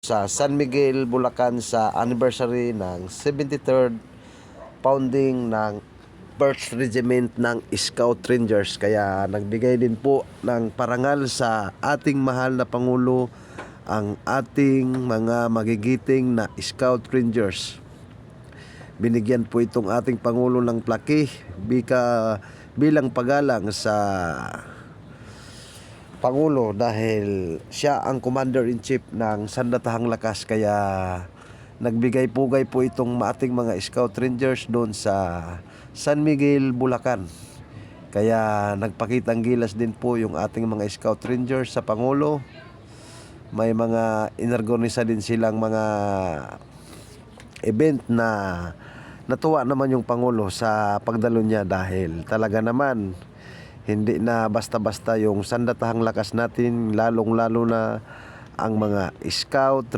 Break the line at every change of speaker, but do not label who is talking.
sa San Miguel, Bulacan sa anniversary ng 73rd founding ng 1st Regiment ng Scout Rangers. Kaya nagbigay din po ng parangal sa ating mahal na Pangulo ang ating mga magigiting na Scout Rangers. Binigyan po itong ating Pangulo ng plaque bilang paggalang sa Pangulo dahil siya ang Commander-in-Chief ng Sandatahang Lakas. Kaya nagbigay-pugay po itong ating mga Scout Rangers doon sa San Miguel, Bulacan. Kaya nagpakitang gilas din po yung ating mga Scout Rangers sa Pangulo. May mga inorganisa din silang mga event na natuwa naman yung Pangulo sa pagdalo niya dahil talaga naman hindi na basta-basta yung Sandatahang Lakas natin, lalong-lalo na ang mga Scout